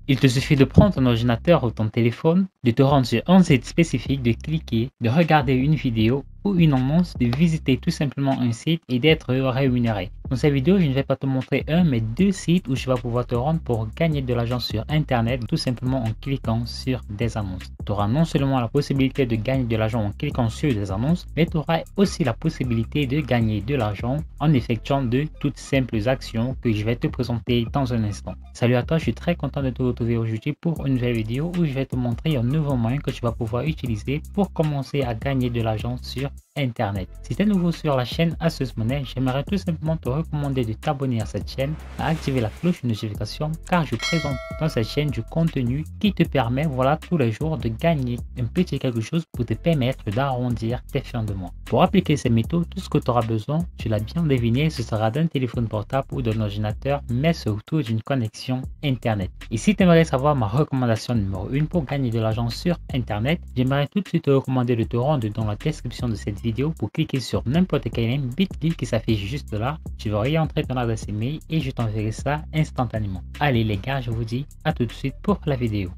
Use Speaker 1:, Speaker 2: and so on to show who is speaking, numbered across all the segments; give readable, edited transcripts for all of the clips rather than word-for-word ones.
Speaker 1: Il te suffit de prendre ton ordinateur ou ton téléphone, de te rendre sur un site spécifique, de cliquer, de regarder une vidéo ou une annonce, de visiter tout simplement un site et d'être rémunéré. Dans cette vidéo, je ne vais pas te montrer un mais deux sites où tu vas pouvoir te rendre pour gagner de l'argent sur internet tout simplement en cliquant sur des annonces. Tu auras non seulement la possibilité de gagner de l'argent en cliquant sur des annonces, mais tu auras aussi la possibilité de gagner de l'argent en effectuant de toutes simples actions que je vais te présenter dans un instant. Salut à toi, je suis très content de te retrouver aujourd'hui pour une nouvelle vidéo où je vais te montrer un nouveau moyen que tu vas pouvoir utiliser pour commencer à gagner de l'argent sur internet. Si tu es nouveau sur la chaîne Astuces Money, j'aimerais tout simplement te recommander de t'abonner à cette chaîne, à activer la cloche de notification car je présente dans cette chaîne du contenu qui te permet tous les jours de gagner un petit quelque chose pour te permettre d'arrondir tes fins de mois. Pour appliquer ces méthodes, tout ce que tu auras besoin, tu l'as bien deviné, ce sera d'un téléphone portable ou d'un ordinateur, mais surtout d'une connexion internet. Et si tu aimerais savoir ma recommandation numéro 1 pour gagner de l'argent sur internet, j'aimerais tout de suite te recommander de te rendre dans la description de cette vidéo pour cliquer sur n'importe quel lien Bitly qui s'affiche juste là. Tu vas y entrer ton adresse email et je t'enverrai ça instantanément. Allez les gars, je vous dis à tout de suite pour la vidéo.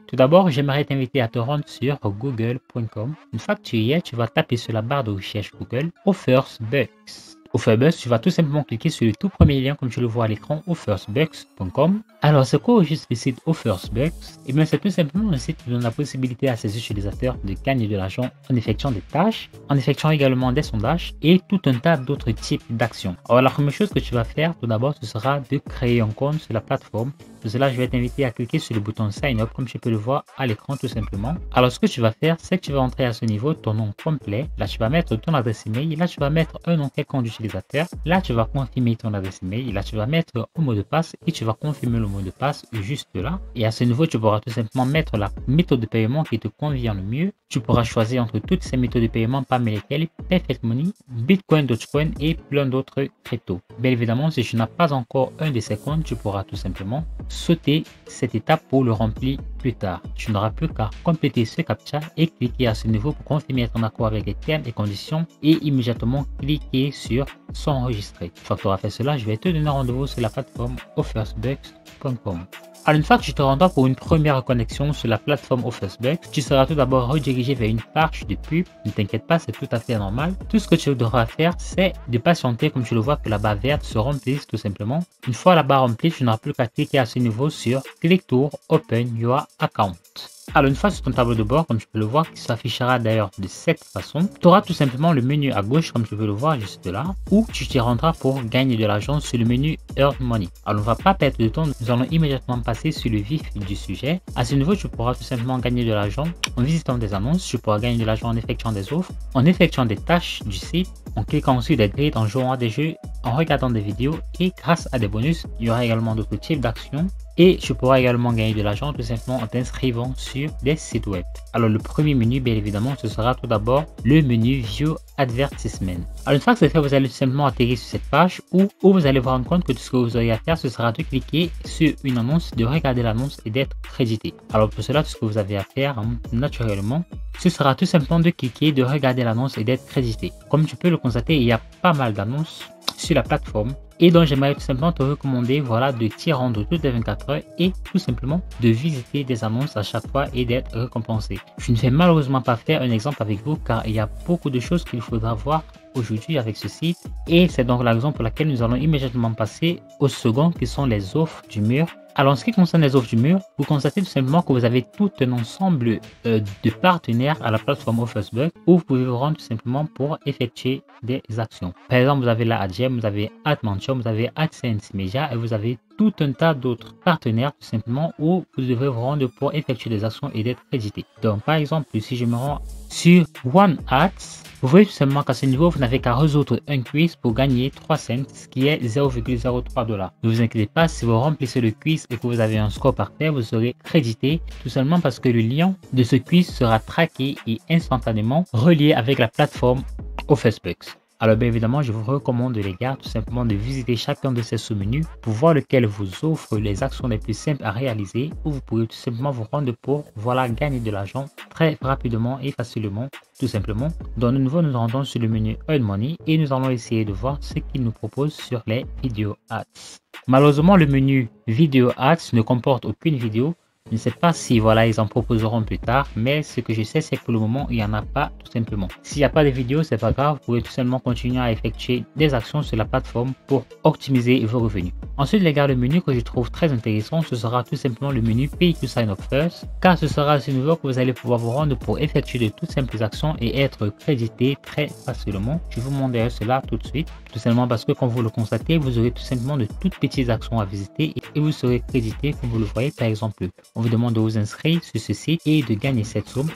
Speaker 1: Tout d'abord, j'aimerais t'inviter à te rendre sur google.com. Une fois que tu y es, tu vas taper sur la barre de recherche Google OffersBucks. OffersBucks, tu vas tout simplement cliquer sur le tout premier lien comme tu le vois à l'écran, offersbucks.com. Alors, c'est quoi juste le site OffersBucks? Et bien, c'est tout simplement un site qui donne la possibilité à ses utilisateurs de gagner de l'argent en effectuant des tâches, en effectuant également des sondages et tout un tas d'autres types d'actions. Alors, la première chose que tu vas faire, tout d'abord, ce sera de créer un compte sur la plateforme. Pour cela, je vais t'inviter à cliquer sur le bouton Sign Up comme tu peux le voir à l'écran tout simplement. Alors, ce que tu vas faire, c'est que tu vas entrer à ce niveau ton nom complet. Là, tu vas mettre ton adresse email. Là, tu vas mettre un nom quelconque d'utilisateur. Là, tu vas confirmer ton adresse email. Là, tu vas mettre un mot de passe et tu vas confirmer le mot de passe juste là. Et à ce niveau, tu pourras tout simplement mettre la méthode de paiement qui te convient le mieux. Tu pourras choisir entre toutes ces méthodes de paiement parmi lesquelles Perfect Money, Bitcoin, Dogecoin et plein d'autres cryptos. Bien évidemment, si tu n'as pas encore un de ces comptes, tu pourras tout simplement sauter cette étape pour le remplir plus tard. Tu n'auras plus qu'à compléter ce captcha et cliquer à ce niveau pour confirmer ton accord avec les termes et conditions et immédiatement cliquer sur s'enregistrer. Une fois que tu auras fait cela, je vais te donner rendez-vous sur la plateforme offersbucks.com. Alors une fois que tu te rendras pour une première connexion sur la plateforme OffersBucks, tu seras tout d'abord redirigé vers une page de pub. Ne t'inquiète pas, c'est tout à fait normal. Tout ce que tu devras faire, c'est de patienter comme tu le vois que la barre verte se remplisse tout simplement. Une fois la barre remplie, tu n'auras plus qu'à cliquer à ce niveau sur Click to Open Your Account. Alors une fois sur ton tableau de bord, comme tu peux le voir, qui s'affichera d'ailleurs de cette façon, tu auras tout simplement le menu à gauche, comme tu peux le voir juste là, où tu t'y rendras pour gagner de l'argent sur le menu Earn Money. Alors on ne va pas perdre de temps, nous allons immédiatement passer sur le vif du sujet. À ce niveau, tu pourras tout simplement gagner de l'argent en visitant des annonces, tu pourras gagner de l'argent en effectuant des offres, en effectuant des tâches du site, en cliquant sur des grids, en jouant à des jeux, en regardant des vidéos et grâce à des bonus, il y aura également d'autres types d'actions. Et tu pourras également gagner de l'argent tout simplement en t'inscrivant sur des sites web. Alors le premier menu, bien évidemment, ce sera tout d'abord le menu View Advertisement. Alors une fois que c'est fait, vous allez tout simplement atterrir sur cette page où vous allez vous rendre compte que tout ce que vous aurez à faire, ce sera de cliquer sur une annonce, de regarder l'annonce et d'être crédité. Alors pour cela, tout ce que vous avez à faire naturellement, ce sera tout simplement de cliquer, de regarder l'annonce et d'être crédité. Comme tu peux le constater, il y a pas mal d'annonces sur la plateforme. Et donc j'aimerais tout simplement te recommander de t'y rendre toutes les 24 heures et tout simplement de visiter des annonces à chaque fois et d'être récompensé. Je ne vais malheureusement pas faire un exemple avec vous car il y a beaucoup de choses qu'il faudra voir aujourd'hui avec ce site et c'est donc la raison pour laquelle nous allons immédiatement passer au second qui sont les offres du mur. Alors en ce qui concerne les offres du mur, vous constatez tout simplement que vous avez tout un ensemble de partenaires à la plateforme OffersBucks où vous pouvez vous rendre tout simplement pour effectuer des actions. Par exemple, vous avez la AdGem, vous avez AdMansion, vous avez AdSense Media et vous avez tout un tas d'autres partenaires tout simplement où vous devez vous rendre pour effectuer des actions et d'être crédité. Donc par exemple, si je me rends sur OneAds, vous voyez tout simplement qu'à ce niveau, vous n'avez qu'à résoudre un quiz pour gagner 3 cents, ce qui est 0,03 $. Ne vous inquiétez pas, si vous remplissez le quiz et que vous avez un score parfait, vous serez crédité tout simplement parce que le lien de ce quiz sera traqué et instantanément relié avec la plateforme OffersBucks. Alors bien évidemment, je vous recommande les gars tout simplement de visiter chacun de ces sous-menus pour voir lequel vous offre les actions les plus simples à réaliser, ou vous pouvez tout simplement vous rendre pour gagner de l'argent très rapidement et facilement tout simplement. Donc de nouveau, nous rendons sur le menu Earn Money et nous allons essayer de voir ce qu'il nous propose sur les vidéos ads. Malheureusement, le menu vidéo ads ne comporte aucune vidéo. Je ne sais pas si ils en proposeront plus tard, mais ce que je sais, c'est que pour le moment, il n'y en a pas tout simplement. S'il n'y a pas de vidéo, c'est pas grave, vous pouvez tout simplement continuer à effectuer des actions sur la plateforme pour optimiser vos revenus. Ensuite, les gars, le menu que je trouve très intéressant, ce sera tout simplement le menu Pay to Sign Up First, car ce sera à ce niveau que vous allez pouvoir vous rendre pour effectuer de toutes simples actions et être crédité très facilement. Je vous montrerai cela tout de suite, tout simplement parce que comme vous le constatez, vous aurez tout simplement de toutes petites actions à visiter et vous serez crédité comme vous le voyez. Par exemple, on vous demande de vous inscrire sur ce site et de gagner cette somme.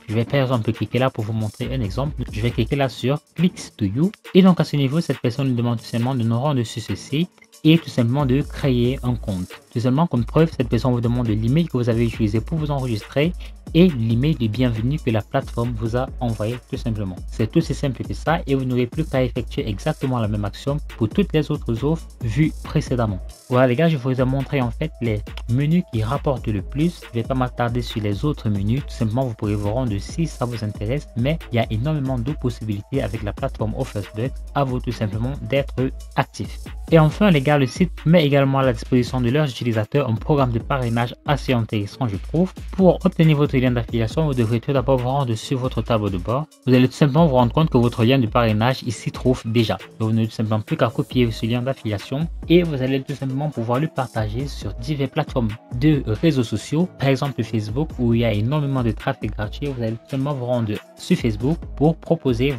Speaker 1: Je vais par exemple cliquer là pour vous montrer un exemple. Je vais cliquer là sur Clicks to You et donc à ce niveau, cette personne nous demande tout simplement de nous rendre sur ce site et tout simplement de créer un compte. Tout simplement comme preuve, cette personne vous demande l'email que vous avez utilisé pour vous enregistrer et l'email de bienvenue que la plateforme vous a envoyé tout simplement. C'est aussi simple que ça et vous n'aurez plus qu'à effectuer exactement la même action pour toutes les autres offres vues précédemment. Voilà les gars, je vous ai montré en fait les menus qui rapportent le plus. Je ne vais pas m'attarder sur les autres menus, tout simplement vous pourrez vous rendre si ça vous intéresse, mais il y a énormément de possibilités avec la plateforme OffersBucks, à vous tout simplement d'être actif. Et enfin les gars, le site met également à la disposition de leurs utilisateurs un programme de parrainage assez intéressant je trouve. Pour obtenir votre lien d'affiliation, vous devrez tout d'abord vous rendre sur votre tableau de bord. Vous allez tout simplement vous rendre compte que votre lien de parrainage ici trouve déjà. Donc vous n'avez tout simplement plus qu'à copier ce lien d'affiliation et vous allez tout simplement pouvoir le partager sur diverses plateformes de réseaux sociaux, par exemple Facebook où il y a énormément de trafic gratuit. Vous allez tout simplement vous rendre sur Facebook pour proposer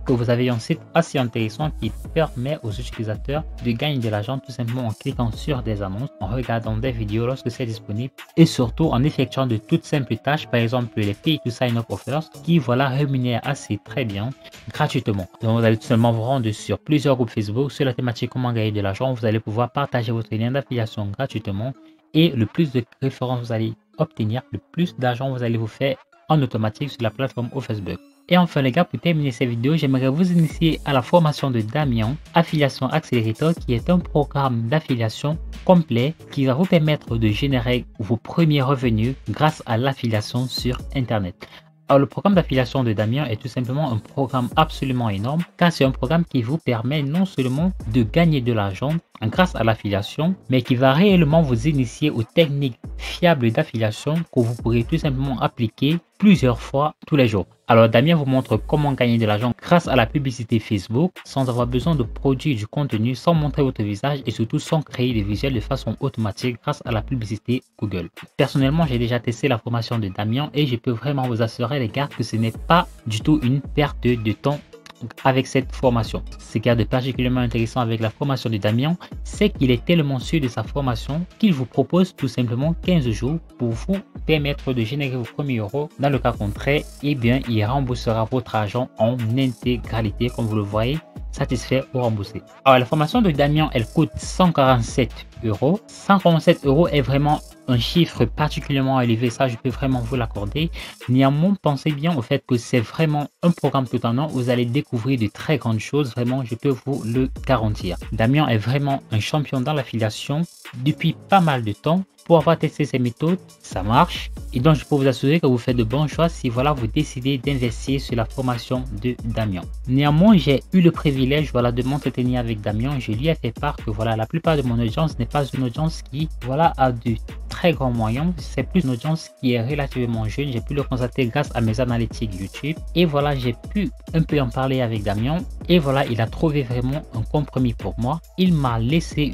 Speaker 1: que vous avez un site assez intéressant qui permet aux utilisateurs de gagner de l'argent tout simplement en cliquant sur des annonces, en regardant des vidéos lorsque c'est disponible et surtout en effectuant de toutes simples tâches, par exemple les Pay to Sign Up Offers qui rémunèrent assez très bien gratuitement. Donc vous allez tout simplement vous rendre sur plusieurs groupes Facebook sur la thématique comment gagner de l'argent. Vous allez pouvoir partager votre lien d'affiliation gratuitement et le plus de références vous allez obtenir, le plus d'argent vous allez vous faire en automatique sur la plateforme OffersBucks. Et enfin les gars, pour terminer cette vidéo, j'aimerais vous initier à la formation de Damien, Affiliation Accelerator, qui est un programme d'affiliation complet qui va vous permettre de générer vos premiers revenus grâce à l'affiliation sur Internet. Alors le programme d'affiliation de Damien est tout simplement un programme absolument énorme car c'est un programme qui vous permet non seulement de gagner de l'argent grâce à l'affiliation, mais qui va réellement vous initier aux techniques fiables d'affiliation que vous pourrez tout simplement appliquer plusieurs fois tous les jours. Alors Damien vous montre comment gagner de l'argent grâce à la publicité Facebook sans avoir besoin de produire du contenu, sans montrer votre visage et surtout sans créer des visuels de façon automatique grâce à la publicité Google. Personnellement, j'ai déjà testé la formation de Damien et je peux vraiment vous assurer les gars que ce n'est pas du tout une perte de temps avec cette formation. Ce qui est de particulièrement intéressant avec la formation de Damien, c'est qu'il est tellement sûr de sa formation qu'il vous propose tout simplement 15 jours pour vous permettre de générer vos premiers euros. Dans le cas contraire, eh bien, il remboursera votre argent en intégralité, comme vous le voyez, satisfait ou remboursé. Alors, la formation de Damien, elle coûte 147 euros. 147 euros est vraiment un chiffre particulièrement élevé, ça je peux vraiment vous l'accorder. Néanmoins, pensez bien au fait que c'est vraiment un programme tout en un. Vous allez découvrir de très grandes choses, vraiment je peux vous le garantir. Damien est vraiment un champion dans l'affiliation depuis pas mal de temps. Pour avoir testé ces méthodes, ça marche. Et donc, je peux vous assurer que vous faites de bons choix si vous décidez d'investir sur la formation de Damien. Néanmoins, j'ai eu le privilège de m'entretenir avec Damien. Je lui ai fait part que la plupart de mon audience n'est pas une audience qui a de très grands moyens. C'est plus une audience qui est relativement jeune. J'ai pu le constater grâce à mes analytiques YouTube. Et j'ai pu un peu en parler avec Damien. Et il a trouvé vraiment un compromis pour moi. Il m'a laissé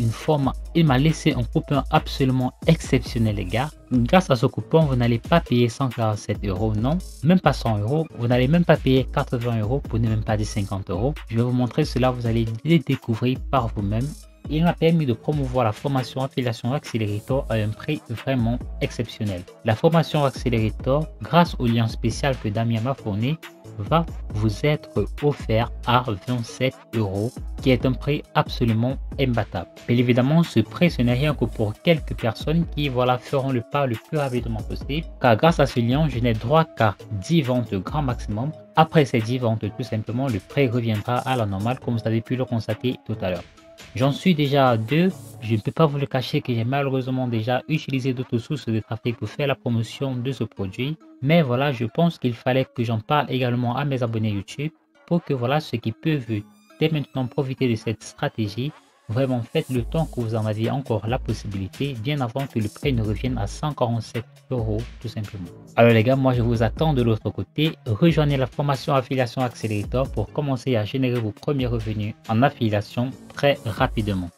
Speaker 1: un coupon absolument exceptionnel les gars. Grâce à ce coupon, vous n'allez pas payer 147 euros, non, même pas 100 euros. Vous n'allez même pas payer 80 euros pour ne même pas dire 50 euros. Je vais vous montrer cela, vous allez les découvrir par vous-même. Il m'a permis de promouvoir la formation Affiliation Accelerator à un prix vraiment exceptionnel. La formation Accelerator, grâce au lien spécial que Damien m'a fourni, va vous être offert à 27 €, qui est un prix absolument imbattable. Bien évidemment, ce prix, ce n'est rien que pour quelques personnes qui feront le pas le plus rapidement possible, car grâce à ce lien, je n'ai droit qu'à 10 ventes grand maximum. Après ces 10 ventes, tout simplement, le prix reviendra à la normale, comme vous avez pu le constater tout à l'heure. J'en suis déjà à 2. Je ne peux pas vous le cacher que j'ai malheureusement déjà utilisé d'autres sources de trafic pour faire la promotion de ce produit. Mais voilà, je pense qu'il fallait que j'en parle également à mes abonnés YouTube pour que ceux qui peuvent dès maintenant profiter de cette stratégie, vraiment faites le temps que vous en aviez encore la possibilité, bien avant que le prix ne revienne à 147 € tout simplement. Alors les gars, moi je vous attends de l'autre côté. Rejoignez la formation Affiliation Accelerator pour commencer à générer vos premiers revenus en affiliation très rapidement.